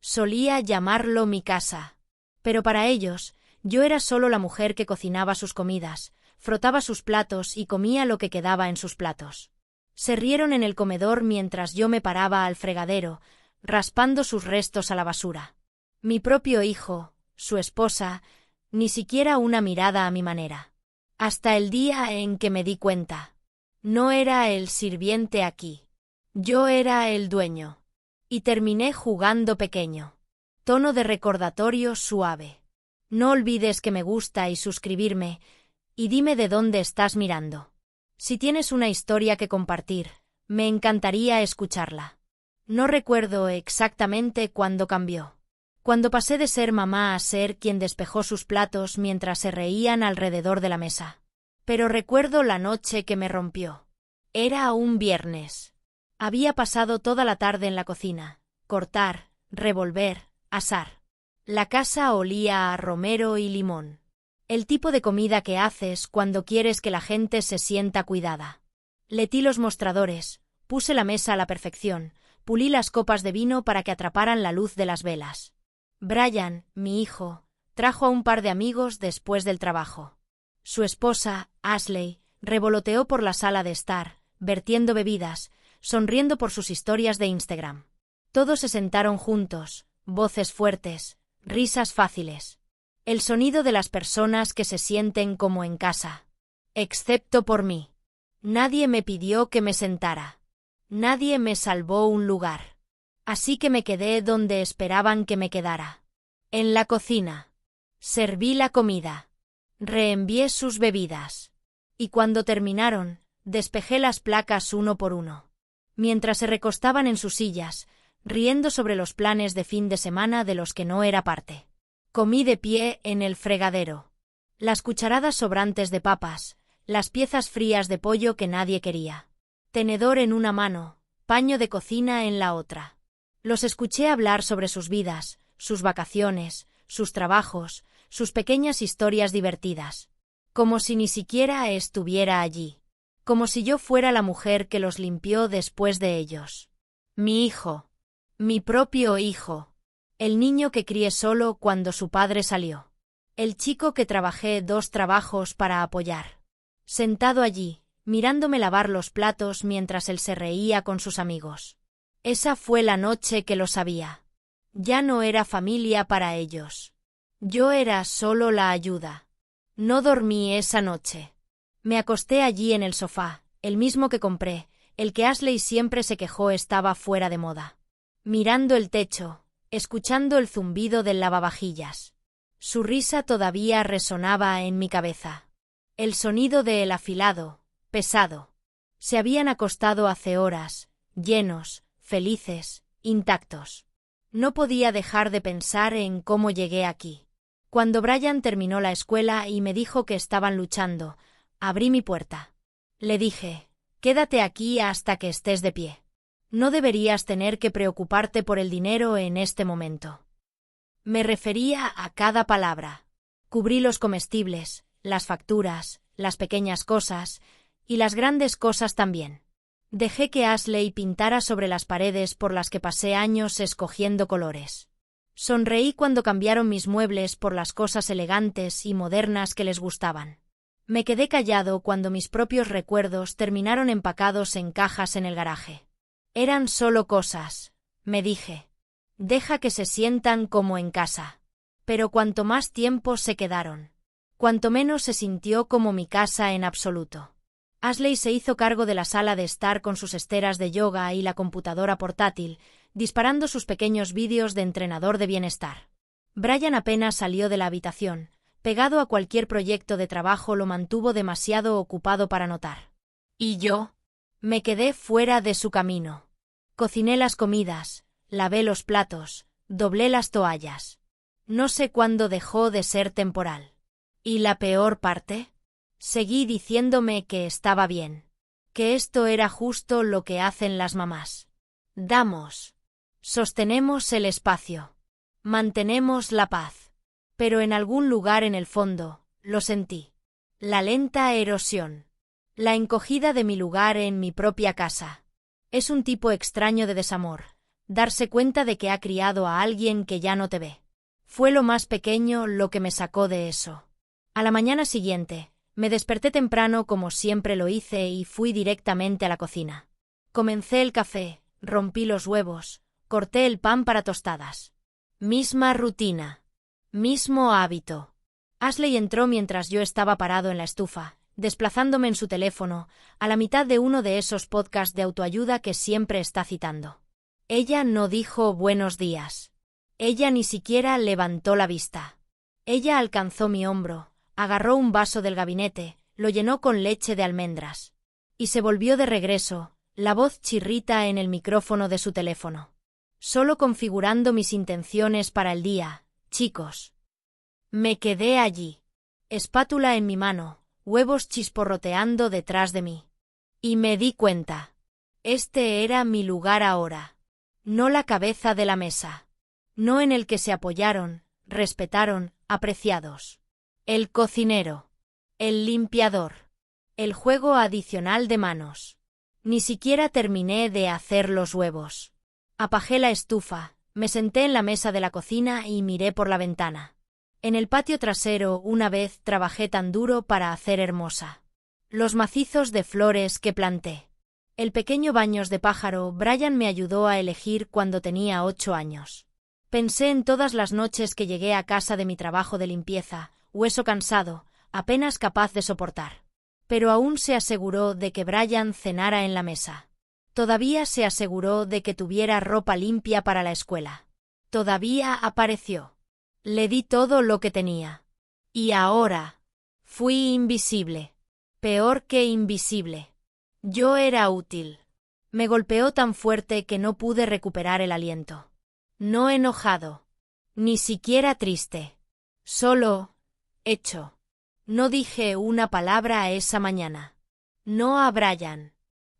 Solía llamarlo mi casa. Pero para ellos, yo era solo la mujer que cocinaba sus comidas, frotaba sus platos y comía lo que quedaba en sus platos. Se rieron en el comedor mientras yo me paraba al fregadero, raspando sus restos a la basura. Mi propio hijo, su esposa, ni siquiera una mirada a mi manera. Hasta el día en que me di cuenta. No era el sirviente aquí. Yo era el dueño. Y terminé jugando pequeño. Tono de recordatorio suave. No olvides que me gusta y suscribirme, y dime de dónde estás mirando. Si tienes una historia que compartir, me encantaría escucharla. No recuerdo exactamente cuándo cambió. Cuando pasé de ser mamá a ser quien despejó sus platos mientras se reían alrededor de la mesa. Pero recuerdo la noche que me rompió. Era un viernes. Había pasado toda la tarde en la cocina, cortar, revolver, asar. La casa olía a romero y limón. El tipo de comida que haces cuando quieres que la gente se sienta cuidada. Letí los mostradores, puse la mesa a la perfección, pulí las copas de vino para que atraparan la luz de las velas. Brian, mi hijo, trajo a un par de amigos después del trabajo. Su esposa, Ashley, revoloteó por la sala de estar, vertiendo bebidas, sonriendo por sus historias de Instagram. Todos se sentaron juntos, voces fuertes, risas fáciles. El sonido de las personas que se sienten como en casa. Excepto por mí. Nadie me pidió que me sentara. Nadie me salvó un lugar. Así que me quedé donde esperaban que me quedara. En la cocina. Serví la comida. Reenvié sus bebidas. Y cuando terminaron, despejé las placas uno por uno. Mientras se recostaban en sus sillas, riendo sobre los planes de fin de semana de los que no era parte. Comí de pie en el fregadero. Las cucharadas sobrantes de papas, las piezas frías de pollo que nadie quería. Tenedor en una mano, paño de cocina en la otra. Los escuché hablar sobre sus vidas, sus vacaciones, sus trabajos, sus pequeñas historias divertidas. Como si ni siquiera estuviera allí. Como si yo fuera la mujer que los limpió después de ellos. Mi hijo. Mi propio hijo. El niño que crié solo cuando su padre salió. El chico que trabajé 2 trabajos para apoyar. Sentado allí, mirándome lavar los platos mientras él se reía con sus amigos. Esa fue la noche que lo sabía. Ya no era familia para ellos. Yo era solo la ayuda. No dormí esa noche. Me acosté allí en el sofá, el mismo que compré, el que Ashley siempre se quejó estaba fuera de moda. Mirando el techo, escuchando el zumbido del lavavajillas. Su risa todavía resonaba en mi cabeza. El sonido del afilado, pesado. Se habían acostado hace horas, llenos, felices, intactos. No podía dejar de pensar en cómo llegué aquí. Cuando Brian terminó la escuela y me dijo que estaban luchando, abrí mi puerta. Le dije, quédate aquí hasta que estés de pie. No deberías tener que preocuparte por el dinero en este momento. Me refería a cada palabra. Cubrí los comestibles, las facturas, las pequeñas cosas, y las grandes cosas también. Dejé que Ashley pintara sobre las paredes por las que pasé años escogiendo colores. Sonreí cuando cambiaron mis muebles por las cosas elegantes y modernas que les gustaban. Me quedé callado cuando mis propios recuerdos terminaron empacados en cajas en el garaje. Eran solo cosas, me dije. Deja que se sientan como en casa. Pero cuanto más tiempo se quedaron, cuanto menos se sintió como mi casa en absoluto. Ashley se hizo cargo de la sala de estar con sus esteras de yoga y la computadora portátil, disparando sus pequeños vídeos de entrenador de bienestar. Brian apenas salió de la habitación, pegado a cualquier proyecto de trabajo lo mantuvo demasiado ocupado para notar. ¿Y yo? Me quedé fuera de su camino. Cociné las comidas, lavé los platos, doblé las toallas. No sé cuándo dejó de ser temporal. ¿Y la peor parte? Seguí diciéndome que estaba bien. Que esto era justo lo que hacen las mamás. Damos. Sostenemos el espacio. Mantenemos la paz. Pero en algún lugar en el fondo, lo sentí. La lenta erosión. La encogida de mi lugar en mi propia casa. Es un tipo extraño de desamor. darse cuenta de que ha criado a alguien que ya no te ve. Fue lo más pequeño lo que me sacó de eso. A la mañana siguiente, me desperté temprano como siempre lo hice y fui directamente a la cocina. Comencé el café, rompí los huevos, corté el pan para tostadas. Misma rutina. Mismo hábito. Ashley entró mientras yo estaba parado en la estufa, desplazándome en su teléfono, a la mitad de uno de esos podcasts de autoayuda que siempre está citando. Ella no dijo buenos días. Ella ni siquiera levantó la vista. Ella alcanzó mi hombro, agarró un vaso del gabinete, lo llenó con leche de almendras. Y se volvió de regreso, la voz chirrita en el micrófono de su teléfono. Solo configurando mis intenciones para el día, chicos. Me quedé allí. Espátula en mi mano, huevos chisporroteando detrás de mí. Y me di cuenta. Este era mi lugar ahora. No la cabeza de la mesa. No en el que se apoyaron, respetaron, apreciados. El cocinero. El limpiador. El juego adicional de manos. Ni siquiera terminé de hacer los huevos. Apagé la estufa, me senté en la mesa de la cocina y miré por la ventana. En el patio trasero una vez trabajé tan duro para hacer hermosa. Los macizos de flores que planté. El pequeño baños de pájaro Brian me ayudó a elegir cuando tenía 8 años. Pensé en todas las noches que llegué a casa de mi trabajo de limpieza, hueso cansado, apenas capaz de soportar. Pero aún se aseguró de que Brian cenara en la mesa. Todavía se aseguró de que tuviera ropa limpia para la escuela. Todavía apareció. Le di todo lo que tenía. Y ahora fui invisible. Peor que invisible. Yo era útil. Me golpeó tan fuerte que no pude recuperar el aliento. No enojado. Ni siquiera triste. Solo hecho. No dije una palabra esa mañana. No a Brian.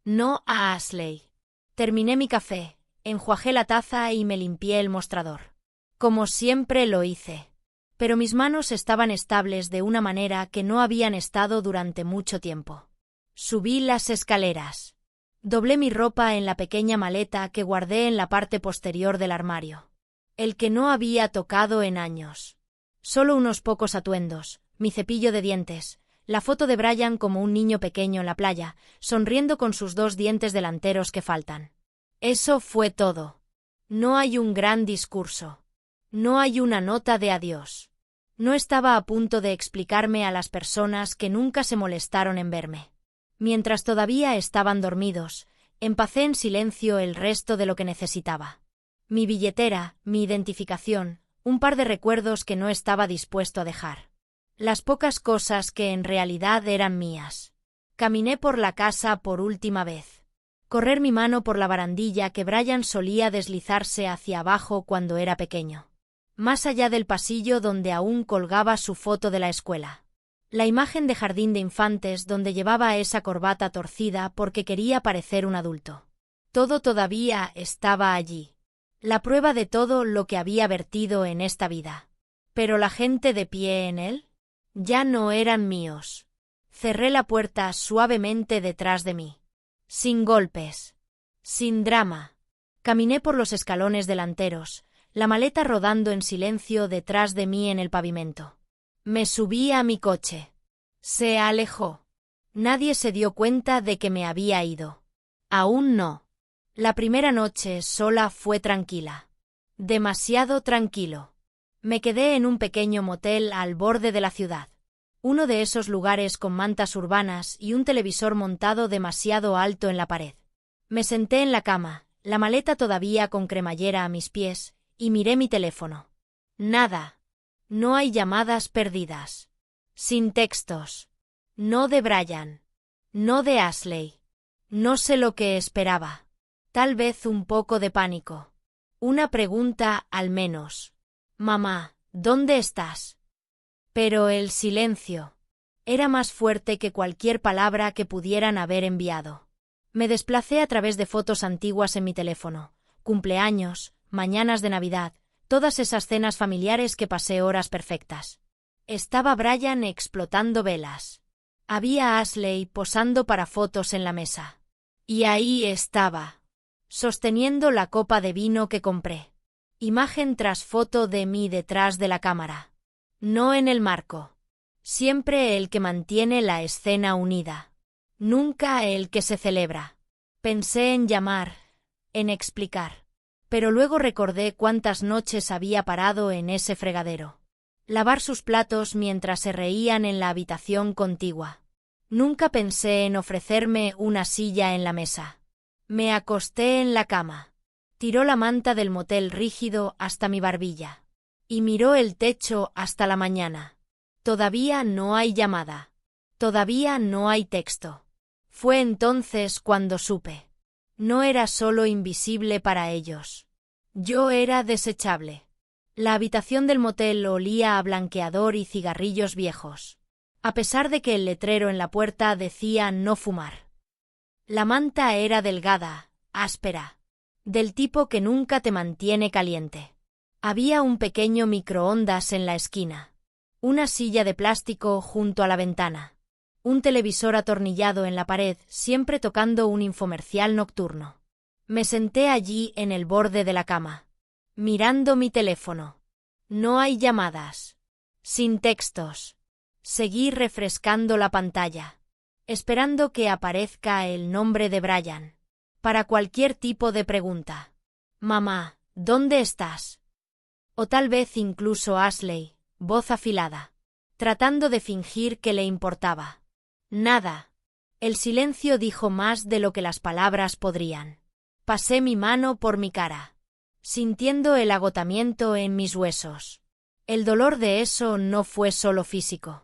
No a Ashley. Terminé mi café, enjuagé la taza y me limpié el mostrador. Como siempre lo hice. Pero mis manos estaban estables de una manera que no habían estado durante mucho tiempo. Subí las escaleras. Doblé mi ropa en la pequeña maleta que guardé en la parte posterior del armario. El que no había tocado en años. Solo unos pocos atuendos, mi cepillo de dientes, la foto de Brian como un niño pequeño en la playa, sonriendo con sus 2 dientes delanteros que faltan. Eso fue todo. No hay un gran discurso. No hay una nota de adiós. No estaba a punto de explicarme a las personas que nunca se molestaron en verme. Mientras todavía estaban dormidos, empacé en silencio el resto de lo que necesitaba. Mi billetera, mi identificación, un par de recuerdos que no estaba dispuesto a dejar. Las pocas cosas que en realidad eran mías. Caminé por la casa por última vez. Correr mi mano por la barandilla que Brian solía deslizarse hacia abajo cuando era pequeño. Más allá del pasillo donde aún colgaba su foto de la escuela. La imagen de jardín de infantes donde llevaba esa corbata torcida porque quería parecer un adulto. Todo todavía estaba allí. La prueba de todo lo que había vertido en esta vida. Pero la gente de pie en él ya no eran míos. Cerré la puerta suavemente detrás de mí. Sin golpes. Sin drama. Caminé por los escalones delanteros, la maleta rodando en silencio detrás de mí en el pavimento. Me subí a mi coche. Se alejó. Nadie se dio cuenta de que me había ido. Aún no. La primera noche sola fue tranquila. Demasiado tranquilo. Me quedé en un pequeño motel al borde de la ciudad. Uno de esos lugares con mantas urbanas y un televisor montado demasiado alto en la pared. Me senté en la cama, la maleta todavía con cremallera a mis pies, y miré mi teléfono. Nada. No hay llamadas perdidas. Sin textos. No de Brian. No de Ashley. No sé lo que esperaba. Tal vez un poco de pánico. Una pregunta al menos. Mamá, ¿dónde estás? Pero el silencio era más fuerte que cualquier palabra que pudieran haber enviado. Me desplacé a través de fotos antiguas en mi teléfono, cumpleaños, mañanas de Navidad, todas esas cenas familiares que pasé horas perfectas. Estaba Brian explotando velas. Había Ashley posando para fotos en la mesa. Y ahí estaba. sosteniendo la copa de vino que compré. Imagen tras foto de mí detrás de la cámara. No en el marco. Siempre el que mantiene la escena unida. Nunca el que se celebra. Pensé en llamar, en explicar. Pero luego recordé cuántas noches había parado en ese fregadero. Lavar sus platos mientras se reían en la habitación contigua. Nunca pensé en ofrecerme una silla en la mesa. Me acosté en la cama. Tiró la manta del motel rígido hasta mi barbilla. Y miró el techo hasta la mañana. Todavía no hay llamada. Todavía no hay texto. Fue entonces cuando supe. No era solo invisible para ellos. Yo era desechable. La habitación del motel olía a blanqueador y cigarrillos viejos. A pesar de que el letrero en la puerta decía no fumar. La manta era delgada, áspera. Del tipo que nunca te mantiene caliente. Había un pequeño microondas en la esquina. Una silla de plástico junto a la ventana. Un televisor atornillado en la pared, siempre tocando un infomercial nocturno. Me senté allí en el borde de la cama. Mirando mi teléfono. No hay llamadas. Sin textos. Seguí refrescando la pantalla. Esperando que aparezca el nombre de Brian. Para cualquier tipo de pregunta. Mamá, ¿dónde estás? O tal vez incluso Ashley, voz afilada. Tratando de fingir que le importaba. Nada. El silencio dijo más de lo que las palabras podrían. Pasé mi mano por mi cara. Sintiendo el agotamiento en mis huesos. El dolor de eso no fue solo físico.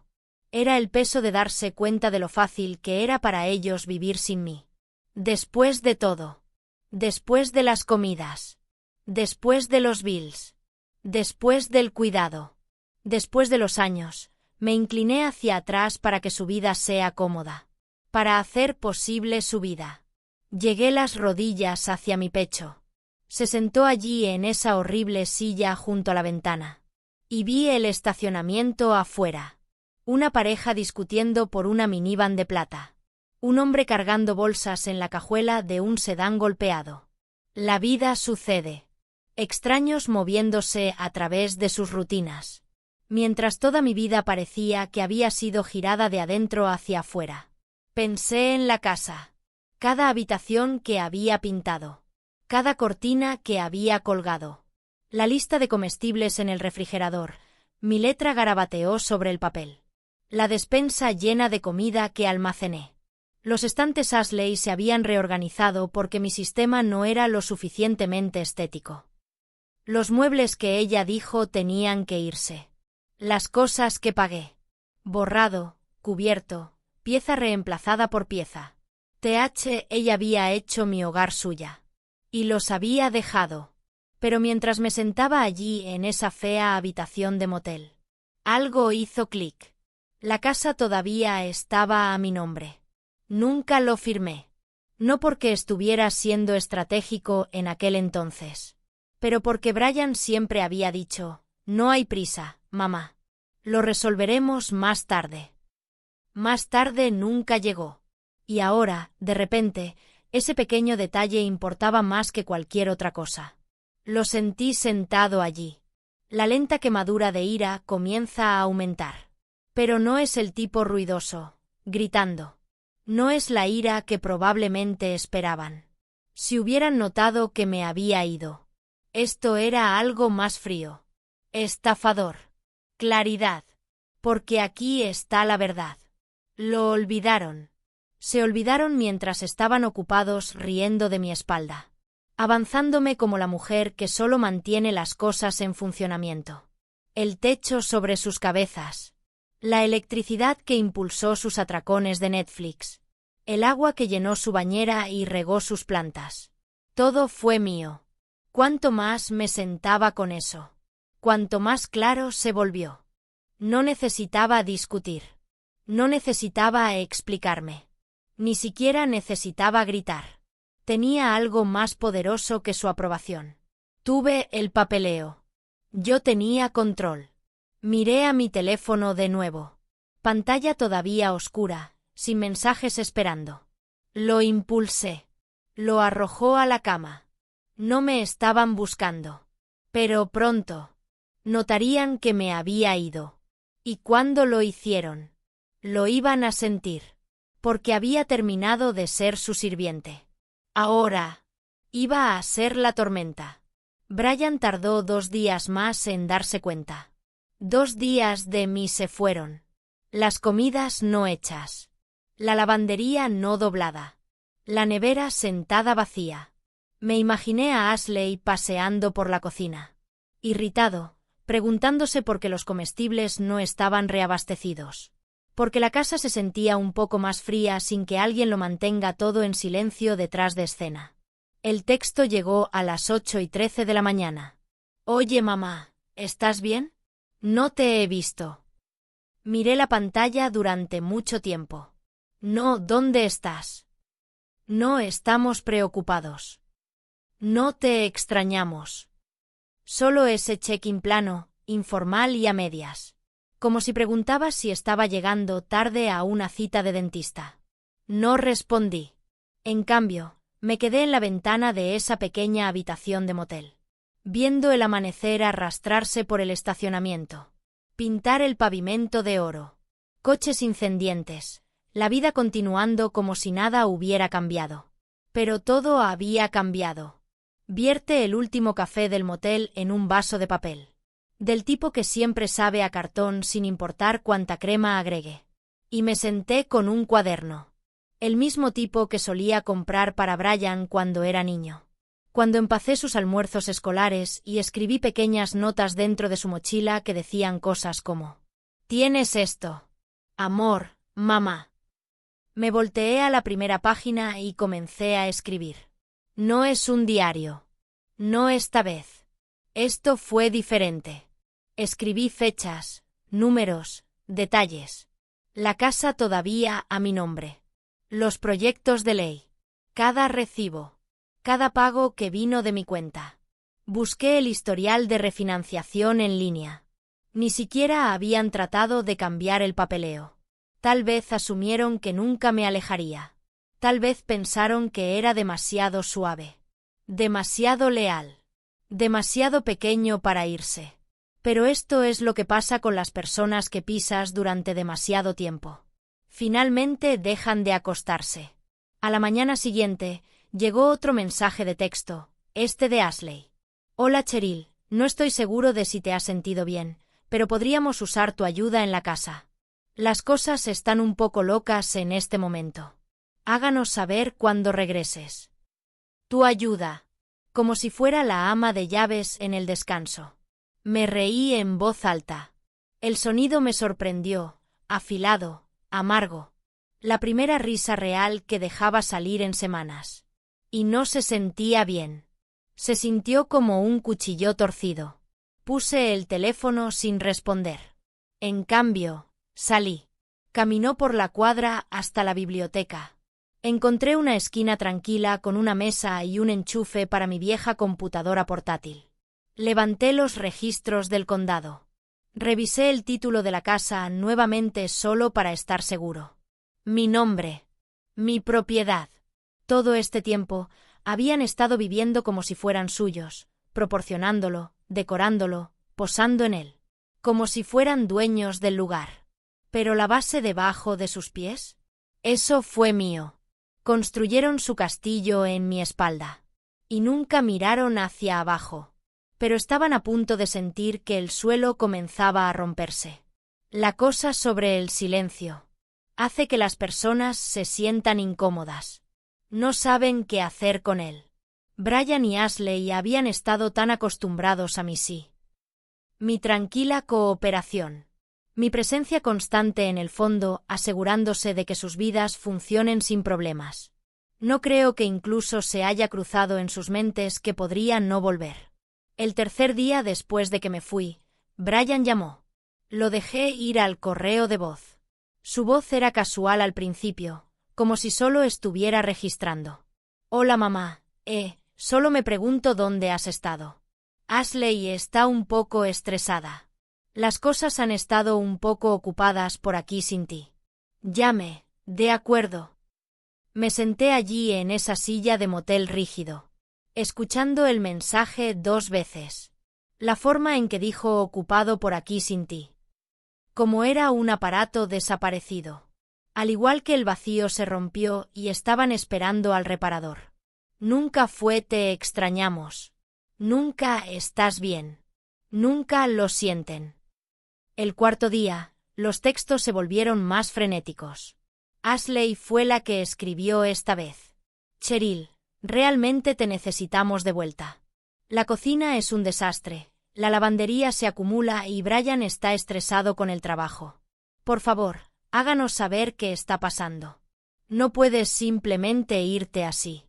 Era el peso de darse cuenta de lo fácil que era para ellos vivir sin mí. Después de todo. Después de las comidas. Después de los bills. Después del cuidado. Después de los años, me incliné hacia atrás para que su vida sea cómoda. Para hacer posible su vida. Llegué las rodillas hacia mi pecho. Se sentó allí en esa horrible silla junto a la ventana. Y vi el estacionamiento afuera. Una pareja discutiendo por una minivan de plata. Un hombre cargando bolsas en la cajuela de un sedán golpeado. La vida sucede. Extraños moviéndose a través de sus rutinas. Mientras toda mi vida parecía que había sido girada de adentro hacia afuera. Pensé en la casa. Cada habitación que había pintado. Cada cortina que había colgado. La lista de comestibles en el refrigerador. Mi letra garabateó sobre el papel. La despensa llena de comida que almacené. Los estantes Ashley se habían reorganizado porque mi sistema no era lo suficientemente estético. Los muebles que ella dijo tenían que irse. Las cosas que pagué. Borrado, cubierto, pieza reemplazada por pieza. Ella había hecho mi hogar suya. Y los había dejado. Pero mientras me sentaba allí en esa fea habitación de motel. Algo hizo clic. La casa todavía estaba a mi nombre. Nunca lo firmé. No porque estuviera siendo estratégico en aquel entonces. Pero porque Brian siempre había dicho, no hay prisa, mamá. Lo resolveremos más tarde. Más tarde nunca llegó. Y ahora, de repente, ese pequeño detalle importaba más que cualquier otra cosa. Lo sentí sentado allí. La lenta quemadura de ira comienza a aumentar. Pero no es el tipo ruidoso, gritando. No es la ira que probablemente esperaban. Si hubieran notado que me había ido. Esto era algo más frío. Estafador. Claridad. Porque aquí está la verdad. Lo olvidaron. Se olvidaron mientras estaban ocupados riendo de mi espalda. Avanzándome como la mujer que solo mantiene las cosas en funcionamiento. El techo sobre sus cabezas. La electricidad que impulsó sus atracones de Netflix. El agua que llenó su bañera y regó sus plantas. Todo fue mío. Cuanto más me sentaba con eso. Cuanto más claro se volvió. No necesitaba discutir. No necesitaba explicarme. Ni siquiera necesitaba gritar. Tenía algo más poderoso que su aprobación. Tuve el papeleo. Yo tenía control. Miré a mi teléfono de nuevo. Pantalla todavía oscura, sin mensajes esperando. Lo impulsé. Lo arrojó a la cama. No me estaban buscando. Pero pronto notarían que me había ido. Y cuando lo hicieron, lo iban a sentir. Porque había terminado de ser su sirviente. Ahora iba a ser la tormenta. Brian tardó 2 días más en darse cuenta. 2 días de mí se fueron. Las comidas no hechas. La lavandería no doblada. La nevera sentada vacía. Me imaginé a Ashley paseando por la cocina. Irritado, preguntándose por qué los comestibles no estaban reabastecidos. Porque la casa se sentía un poco más fría sin que alguien lo mantenga todo en silencio detrás de escena. El texto llegó a las 8:13 de la mañana. Oye, mamá, ¿estás bien? No te he visto. Miré la pantalla durante mucho tiempo. No, ¿dónde estás? No estamos preocupados. No te extrañamos. Solo ese check-in plano, informal y a medias. Como si preguntaba si estaba llegando tarde a una cita de dentista. No respondí. En cambio, me quedé en la ventana de esa pequeña habitación de motel, viendo el amanecer arrastrarse por el estacionamiento, pintar el pavimento de oro, coches incendientes, la vida continuando como si nada hubiera cambiado. Pero todo había cambiado. Vierte el último café del motel en un vaso de papel. Del tipo que siempre sabe a cartón sin importar cuánta crema agregue. Y me senté con un cuaderno. El mismo tipo que solía comprar para Brian cuando era niño. Cuando empacé sus almuerzos escolares y escribí pequeñas notas dentro de su mochila que decían cosas como: «¿Tienes esto? Amor, mamá». Me volteé a la primera página y comencé a escribir. No es un diario. No esta vez. Esto fue diferente. Escribí fechas, números, detalles. La casa todavía a mi nombre. Los proyectos de ley. Cada recibo. Cada pago que vino de mi cuenta. Busqué el historial de refinanciación en línea. Ni siquiera habían tratado de cambiar el papeleo. Tal vez asumieron que nunca me alejaría. Tal vez pensaron que era demasiado suave. Demasiado leal. Demasiado pequeño para irse. Pero esto es lo que pasa con las personas que pisas durante demasiado tiempo. Finalmente dejan de acostarse. A la mañana siguiente, llegó otro mensaje de texto, este de Ashley. Hola Cheryl, no estoy seguro de si te has sentido bien, pero podríamos usar tu ayuda en la casa. Las cosas están un poco locas en este momento. Háganos saber cuando regreses. Tu ayuda. Como si fuera la ama de llaves en el descanso. Me reí en voz alta. El sonido me sorprendió, afilado, amargo. La primera risa real que dejaba salir en semanas. Y no se sentía bien. Se sintió como un cuchillo torcido. Puse el teléfono sin responder. En cambio, salí. Caminó por la cuadra hasta la biblioteca. Encontré una esquina tranquila con una mesa y un enchufe para mi vieja computadora portátil. Levanté los registros del condado. Revisé el título de la casa nuevamente solo para estar seguro. Mi nombre. Mi propiedad. Todo este tiempo habían estado viviendo como si fueran suyos, proporcionándolo, decorándolo, posando en él. Como si fueran dueños del lugar. ¿Pero la base debajo de sus pies? Eso fue mío. Construyeron su castillo en mi espalda. Y nunca miraron hacia abajo. Pero estaban a punto de sentir que el suelo comenzaba a romperse. La cosa sobre el silencio. Hace que las personas se sientan incómodas. No saben qué hacer con él. Brian y Ashley habían estado tan acostumbrados a mí sí. Mi tranquila cooperación. Mi presencia constante en el fondo, asegurándose de que sus vidas funcionen sin problemas. No creo que incluso se haya cruzado en sus mentes que podría no volver. El tercer día después de que me fui, Brian llamó. Lo dejé ir al correo de voz. Su voz era casual al principio, como si solo estuviera registrando. Hola mamá, solo me pregunto dónde has estado. Ashley está un poco estresada. Las cosas han estado un poco ocupadas por aquí sin ti. Llame, de acuerdo. Me senté allí en esa silla de motel rígido, escuchando el mensaje 2 veces. La forma en que dijo ocupado por aquí sin ti. Como era un aparato desaparecido. Al igual que el vacío se rompió y estaban esperando al reparador. Nunca fue te extrañamos. Nunca estás bien. Nunca lo sienten. El 4.º día, los textos se volvieron más frenéticos. Ashley fue la que escribió esta vez. Cheryl, realmente te necesitamos de vuelta. La cocina es un desastre, la lavandería se acumula y Brian está estresado con el trabajo. Por favor, háganos saber qué está pasando. No puedes simplemente irte así.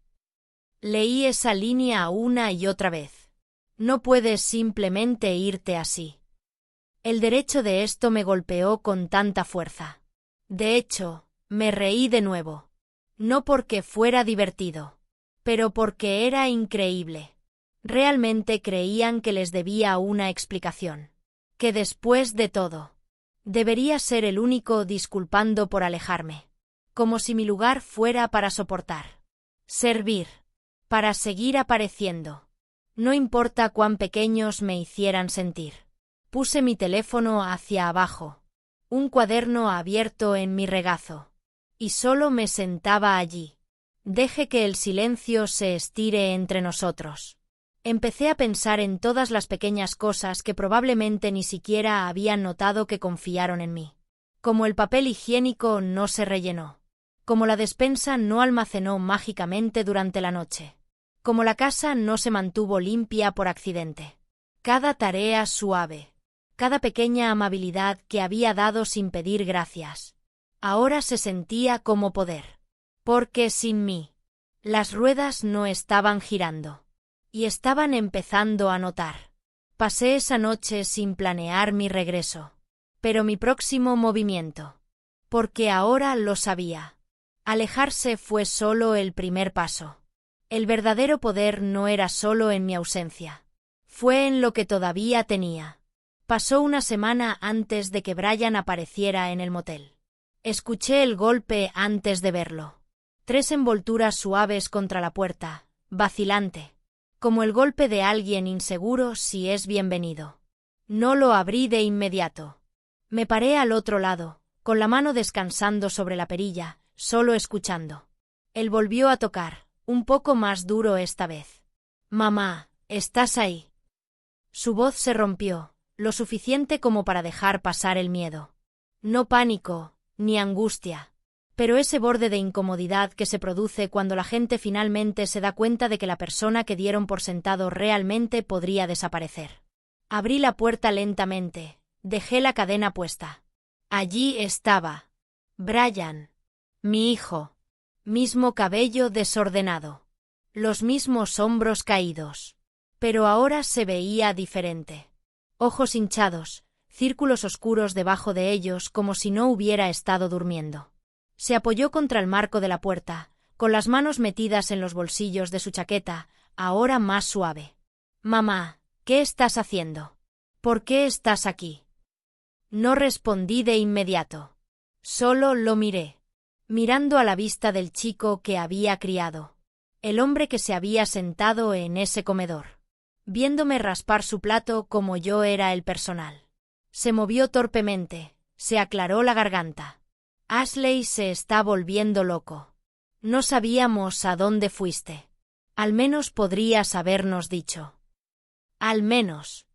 Leí esa línea una y otra vez. No puedes simplemente irte así. El derecho de esto me golpeó con tanta fuerza. De hecho, me reí de nuevo. No porque fuera divertido, pero porque era increíble. Realmente creían que les debía una explicación. Que después de todo, debería ser el único disculpando por alejarme. Como si mi lugar fuera para soportar. Servir. Para seguir apareciendo. No importa cuán pequeños me hicieran sentir. Puse mi teléfono hacia abajo. Un cuaderno abierto en mi regazo. Y solo me sentaba allí. Deje que el silencio se estire entre nosotros. Empecé a pensar en todas las pequeñas cosas que probablemente ni siquiera habían notado que confiaron en mí. Como el papel higiénico no se rellenó. Como la despensa no almacenó mágicamente durante la noche. Como la casa no se mantuvo limpia por accidente. Cada tarea suave. Cada pequeña amabilidad que había dado sin pedir gracias. Ahora se sentía como poder. Porque sin mí, las ruedas no estaban girando. Y estaban empezando a notar. Pasé esa noche sin planear mi regreso. Pero mi próximo movimiento. Porque ahora lo sabía. Alejarse fue solo el primer paso. El verdadero poder no era solo en mi ausencia. Fue en lo que todavía tenía. Pasó una semana antes de que Brian apareciera en el motel. Escuché el golpe antes de verlo. 3 envolturas suaves contra la puerta, vacilante. Como el golpe de alguien inseguro si es bienvenido. No lo abrí de inmediato. Me paré al otro lado, con la mano descansando sobre la perilla, solo escuchando. Él volvió a tocar, un poco más duro esta vez. Mamá, ¿estás ahí? Su voz se rompió, lo suficiente como para dejar pasar el miedo. No pánico, ni angustia. Pero ese borde de incomodidad que se produce cuando la gente finalmente se da cuenta de que la persona que dieron por sentado realmente podría desaparecer. Abrí la puerta lentamente, dejé la cadena puesta. Allí estaba. Brian. Mi hijo. Mismo cabello desordenado. Los mismos hombros caídos. Pero ahora se veía diferente. Ojos hinchados, círculos oscuros debajo de ellos como si no hubiera estado durmiendo. Se apoyó contra el marco de la puerta, con las manos metidas en los bolsillos de su chaqueta, ahora más suave. Mamá, ¿qué estás haciendo? ¿Por qué estás aquí? No respondí de inmediato. Solo lo miré. Mirando a la vista del chico que había criado. El hombre que se había sentado en ese comedor. Viéndome raspar su plato como yo era el personal. Se movió torpemente, se aclaró la garganta. Ashley se está volviendo loco. No sabíamos a dónde fuiste. Al menos podrías habernos dicho. Al menos.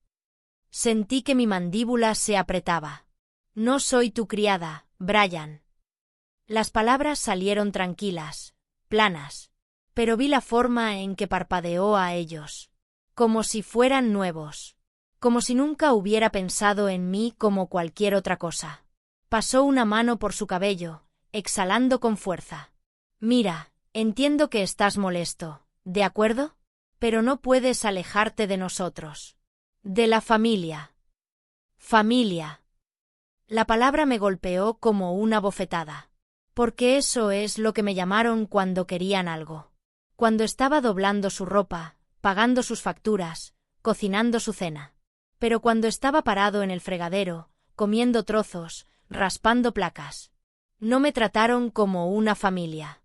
Sentí que mi mandíbula se apretaba. No soy tu criada, Brian. Las palabras salieron tranquilas, planas, pero vi la forma en que parpadeó a ellos. Como si fueran nuevos. Como si nunca hubiera pensado en mí como cualquier otra cosa. Pasó una mano por su cabello, exhalando con fuerza. Mira, entiendo que estás molesto, ¿de acuerdo? Pero no puedes alejarte de nosotros. De la familia. Familia. La palabra me golpeó como una bofetada. Porque eso es lo que me llamaron cuando querían algo. Cuando estaba doblando su ropa, pagando sus facturas, cocinando su cena. Pero cuando estaba parado en el fregadero, comiendo trozos, raspando placas. No me trataron como una familia.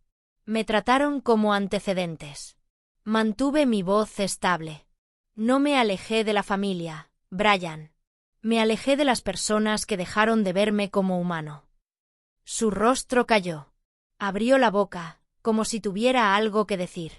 Me trataron como antecedentes. Mantuve mi voz estable. No me alejé de la familia, Brian. Me alejé de las personas que dejaron de verme como humano. Su rostro cayó. Abrió la boca, como si tuviera algo que decir.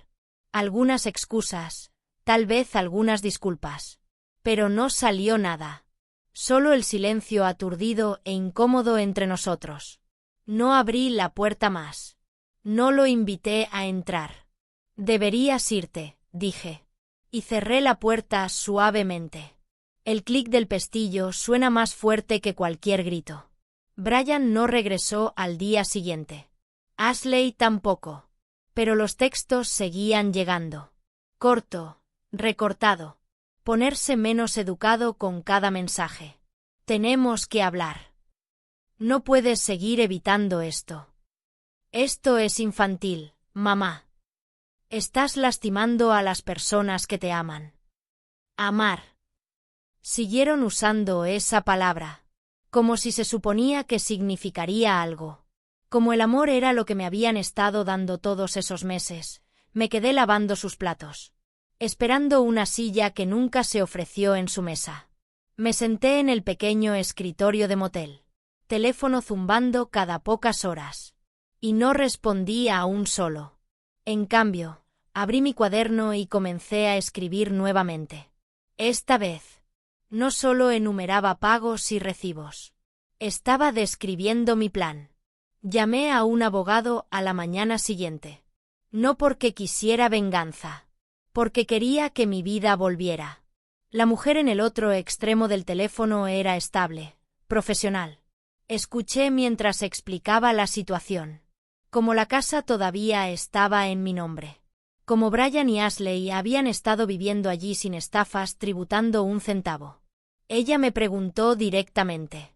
Algunas excusas, tal vez algunas disculpas. Pero no salió nada. Solo el silencio aturdido e incómodo entre nosotros. No abrí la puerta más. No lo invité a entrar. Deberías irte, dije. Y cerré la puerta suavemente. El clic del pestillo suena más fuerte que cualquier grito. Brian no regresó al día siguiente. Ashley tampoco. Pero los textos seguían llegando. Corto, recortado. Ponerse menos educado con cada mensaje. Tenemos que hablar. No puedes seguir evitando esto. Esto es infantil, mamá. Estás lastimando a las personas que te aman. Amar. Siguieron usando esa palabra, como si se suponía que significaría algo. Como el amor era lo que me habían estado dando todos esos meses, me quedé lavando sus platos, esperando una silla que nunca se ofreció en su mesa. Me senté en el pequeño escritorio de motel, teléfono zumbando cada pocas horas, y no respondí a un solo. En cambio, abrí mi cuaderno y comencé a escribir nuevamente. Esta vez, no solo enumeraba pagos y recibos. Estaba describiendo mi plan. Llamé a un abogado a la mañana siguiente. No porque quisiera venganza. Porque quería que mi vida volviera. La mujer en el otro extremo del teléfono era estable, profesional. Escuché mientras explicaba la situación. Como la casa todavía estaba en mi nombre. Como Brian y Ashley habían estado viviendo allí sin estafas, tributando un centavo. Ella me preguntó directamente.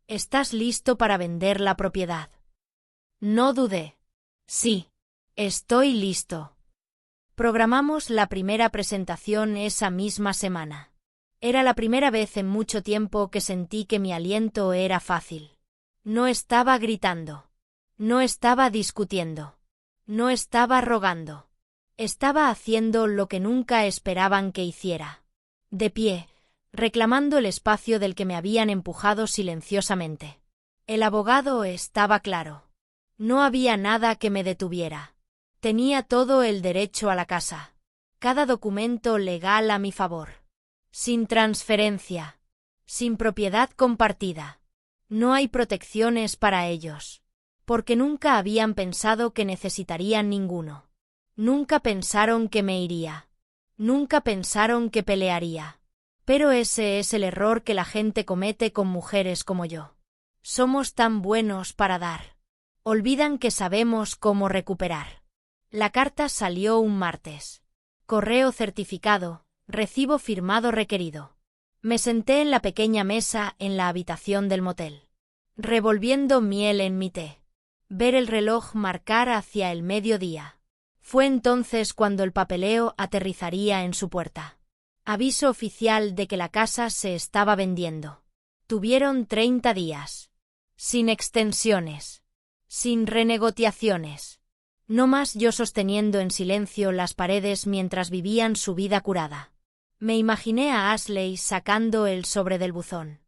¿Estás listo para vender la propiedad? No dudé. Sí. Estoy listo. Programamos la primera presentación esa misma semana. Era la primera vez en mucho tiempo que sentí que mi aliento era fácil. No estaba gritando. No estaba discutiendo. No estaba rogando. Estaba haciendo lo que nunca esperaban que hiciera. De pie, reclamando el espacio del que me habían empujado silenciosamente. El abogado estaba claro. No había nada que me detuviera. Tenía todo el derecho a la casa. Cada documento legal a mi favor. Sin transferencia. Sin propiedad compartida. No hay protecciones para ellos. Porque nunca habían pensado que necesitarían ninguno. Nunca pensaron que me iría. Nunca pensaron que pelearía. Pero ese es el error que la gente comete con mujeres como yo. Somos tan buenos para dar. Olvidan que sabemos cómo recuperar. La carta salió un martes. Correo certificado, recibo firmado requerido. Me senté en la pequeña mesa en la habitación del motel. Revolviendo miel en mi té. Ver el reloj marcar hacia el mediodía. Fue entonces cuando el papeleo aterrizaría en su puerta. Aviso oficial de que la casa se estaba vendiendo. Tuvieron 30 días. Sin extensiones. Sin renegociaciones. No más yo sosteniendo en silencio las paredes mientras vivían su vida curada. Me imaginé a Ashley sacando el sobre del buzón.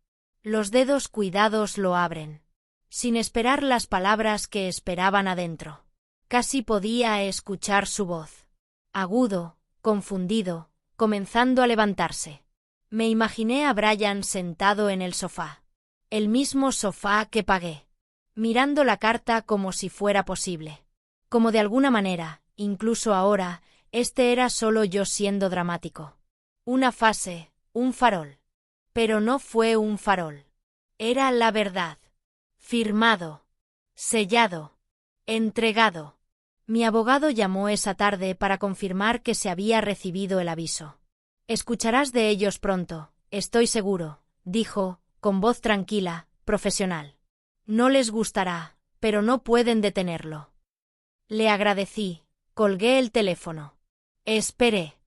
Los dedos cuidados lo abren. Sin esperar las palabras que esperaban adentro. Casi podía escuchar su voz. Agudo, confundido, comenzando a levantarse. Me imaginé a Brian sentado en el sofá. El mismo sofá que pagué. Mirando la carta como si fuera posible. Como de alguna manera, incluso ahora, este era solo yo siendo dramático. Una fase, un farol. Pero no fue un farol. Era la verdad. Firmado. Sellado. Entregado. Mi abogado llamó esa tarde para confirmar que se había recibido el aviso. Escucharás de ellos pronto, estoy seguro, dijo, con voz tranquila, profesional. No les gustará, pero no pueden detenerlo. Le agradecí, colgué el teléfono. Esperé.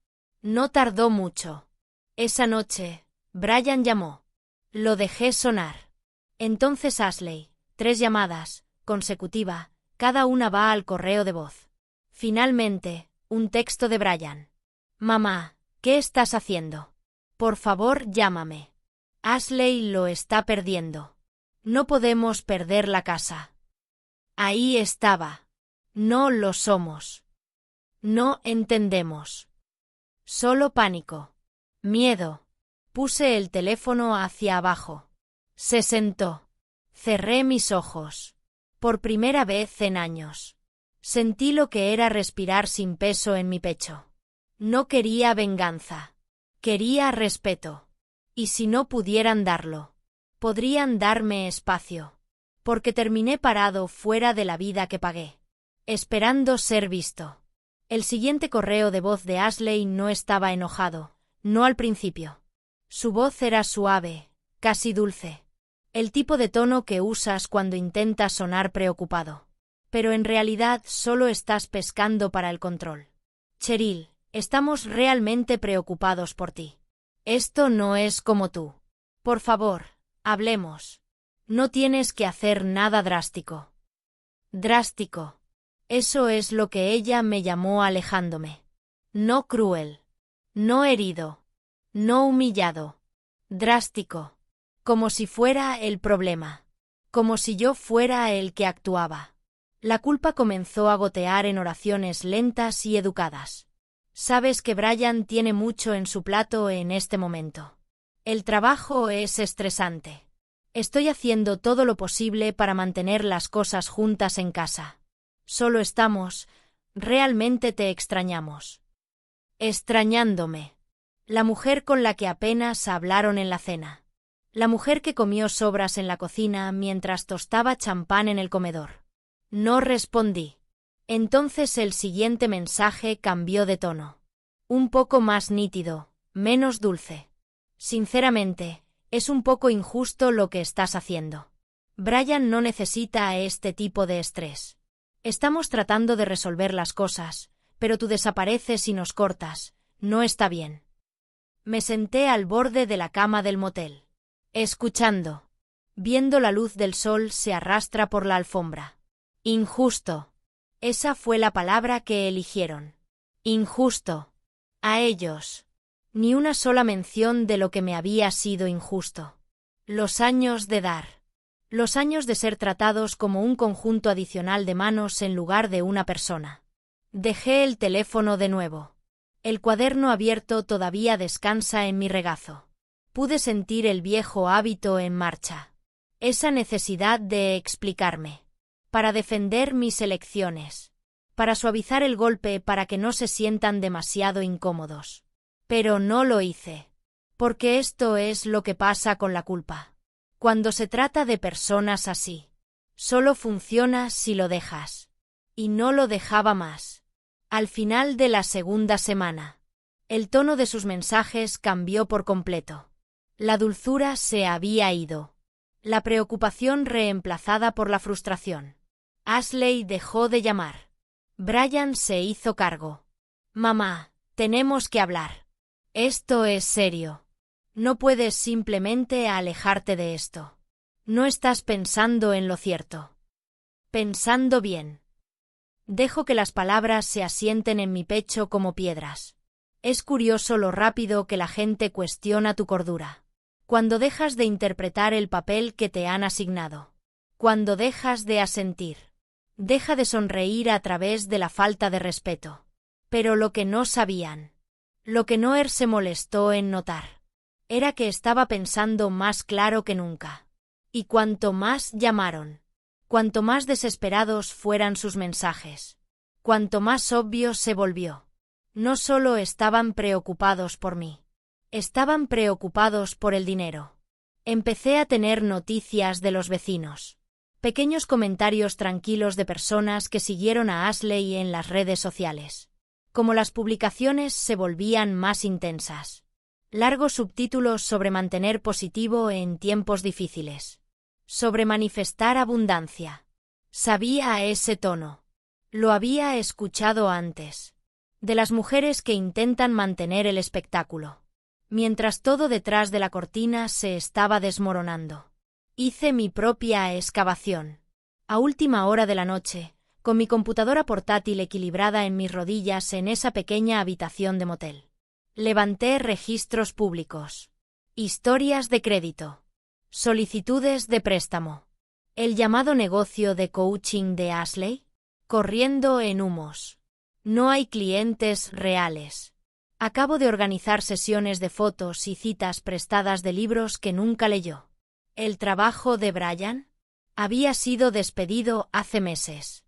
No tardó mucho. Esa noche, Brian llamó. Lo dejé sonar. Entonces Ashley, 3 llamadas, consecutiva, cada una va al correo de voz. Finalmente, un texto de Brian. Mamá, ¿qué estás haciendo? Por favor, llámame. Ashley lo está perdiendo. No podemos perder la casa. Ahí estaba. No lo somos. No entendemos. Solo pánico. Miedo. Puse el teléfono hacia abajo. Se sentó. Cerré mis ojos. Por primera vez en años. Sentí lo que era respirar sin peso en mi pecho. No quería venganza. Quería respeto. Y si no pudieran darlo, podrían darme espacio. Porque terminé parado fuera de la vida que pagué. Esperando ser visto. El siguiente correo de voz de Ashley no estaba enojado, no al principio. Su voz era suave, casi dulce. El tipo de tono que usas cuando intentas sonar preocupado. Pero en realidad solo estás pescando para el control. Cheryl, estamos realmente preocupados por ti. Esto no es como tú. Por favor, hablemos. No tienes que hacer nada drástico. Drástico. Eso es lo que ella me llamó alejándome. No cruel. No herido. No humillado. Drástico. Como si fuera el problema. Como si yo fuera el que actuaba. La culpa comenzó a gotear en oraciones lentas y educadas. Sabes que Brian tiene mucho en su plato en este momento. El trabajo es estresante. Estoy haciendo todo lo posible para mantener las cosas juntas en casa. Solo estamos, realmente te extrañamos. Extrañándome. La mujer con la que apenas hablaron en la cena. La mujer que comió sobras en la cocina mientras tostaba champán en el comedor. No respondí. Entonces el siguiente mensaje cambió de tono. Un poco más nítido, menos dulce. Sinceramente, es un poco injusto lo que estás haciendo. Brian no necesita este tipo de estrés. Estamos tratando de resolver las cosas, pero tú desapareces y nos cortas. No está bien. Me senté al borde de la cama del motel. Escuchando. Viendo la luz del sol se arrastra por la alfombra. Injusto. Esa fue la palabra que eligieron. Injusto. A ellos. Ni una sola mención de lo que me había sido injusto. Los años de dar. Los años de ser tratados como un conjunto adicional de manos en lugar de una persona. Dejé el teléfono de nuevo. El cuaderno abierto todavía descansa en mi regazo. Pude sentir el viejo hábito en marcha. Esa necesidad de explicarme. Para defender mis elecciones. Para suavizar el golpe para que no se sientan demasiado incómodos. Pero no lo hice. Porque esto es lo que pasa con la culpa. Cuando se trata de personas así. Solo funciona si lo dejas. Y no lo dejaba más. Al final de la segunda semana. El tono de sus mensajes cambió por completo. La dulzura se había ido. La preocupación reemplazada por la frustración. Ashley dejó de llamar. Brian se hizo cargo. Mamá, tenemos que hablar. Esto es serio. No puedes simplemente alejarte de esto. No estás pensando en lo cierto. Pensando bien. Dejo que las palabras se asienten en mi pecho como piedras. Es curioso lo rápido que la gente cuestiona tu cordura. Cuando dejas de interpretar el papel que te han asignado. Cuando dejas de asentir. Deja de sonreír a través de la falta de respeto. Pero lo que no sabían. Lo que Noer se molestó en notar. Era que estaba pensando más claro que nunca. Y cuanto más llamaron. Cuanto más desesperados fueran sus mensajes. Cuanto más obvio se volvió. No solo estaban preocupados por mí. Estaban preocupados por el dinero. Empecé a tener noticias de los vecinos. Pequeños comentarios tranquilos de personas que siguieron a Ashley en las redes sociales. Como las publicaciones se volvían más intensas. Largos subtítulos sobre mantener positivo en tiempos difíciles. Sobre manifestar abundancia. Sabía ese tono. Lo había escuchado antes. De las mujeres que intentan mantener el espectáculo. Mientras todo detrás de la cortina se estaba desmoronando. Hice mi propia excavación. A última hora de la noche, con mi computadora portátil equilibrada en mis rodillas en esa pequeña habitación de motel. Levanté registros públicos. Historias de crédito. Solicitudes de préstamo. El llamado negocio de coaching de Ashley. Corriendo en humos. No hay clientes reales. Acabo de organizar sesiones de fotos y citas prestadas de libros que nunca leyó. ¿El trabajo de Brian? Había sido despedido hace meses.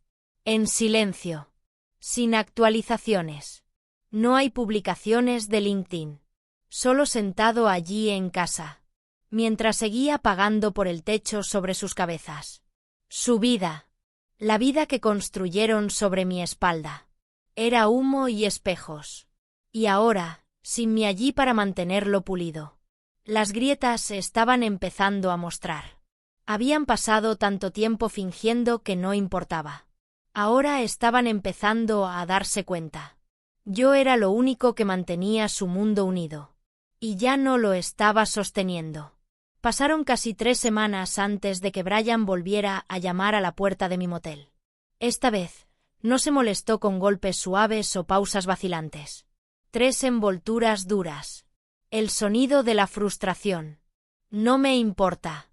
En silencio. Sin actualizaciones. No hay publicaciones de LinkedIn. Solo sentado allí en casa. Mientras seguía pagando por el techo sobre sus cabezas. Su vida. La vida que construyeron sobre mi espalda. Era humo y espejos. Y ahora, sin mí allí para mantenerlo pulido. Las grietas estaban empezando a mostrar. Habían pasado tanto tiempo fingiendo que no importaba. Ahora estaban empezando a darse cuenta. Yo era lo único que mantenía su mundo unido. Y ya no lo estaba sosteniendo. Pasaron casi 3 semanas antes de que Brian volviera a llamar a la puerta de mi motel. Esta vez, no se molestó con golpes suaves o pausas vacilantes. 3 envolturas duras. El sonido de la frustración. No me importa.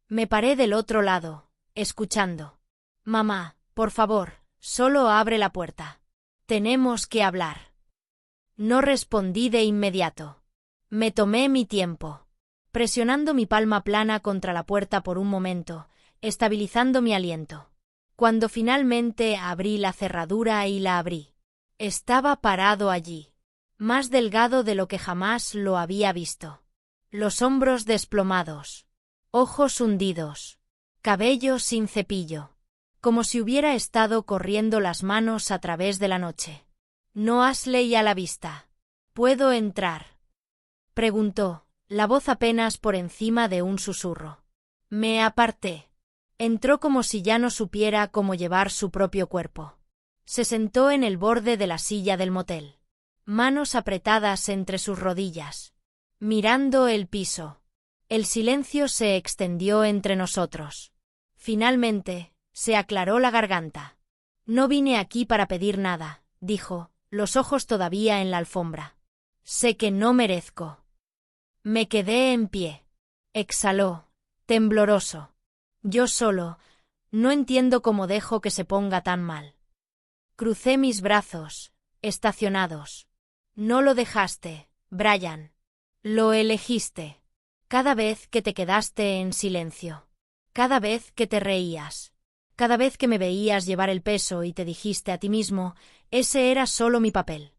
Me paré del otro lado, escuchando. Mamá, por favor, solo abre la puerta. Tenemos que hablar. No respondí de inmediato. Me tomé mi tiempo. Presionando mi palma plana contra la puerta por un momento, estabilizando mi aliento. Cuando finalmente abrí la cerradura y la abrí. Estaba parado allí. Más delgado de lo que jamás lo había visto. Los hombros desplomados. Ojos hundidos. Cabello sin cepillo. Como si hubiera estado corriendo las manos a través de la noche. No Ashley a la vista. ¿Puedo entrar? Preguntó, la voz apenas por encima de un susurro. Me aparté. Entró como si ya no supiera cómo llevar su propio cuerpo. Se sentó en el borde de la silla del motel. Manos apretadas entre sus rodillas. Mirando el piso. El silencio se extendió entre nosotros. Finalmente, se aclaró la garganta. No vine aquí para pedir nada, dijo, los ojos todavía en la alfombra. Sé que no merezco. Me quedé en pie. Exhaló, tembloroso. Yo solo, no entiendo cómo dejo que se ponga tan mal. Crucé mis brazos, estacionados. No lo dejaste, Brian. Lo elegiste. Cada vez que te quedaste en silencio. Cada vez que te reías. Cada vez que me veías llevar el peso y te dijiste a ti mismo, ese era solo mi papel.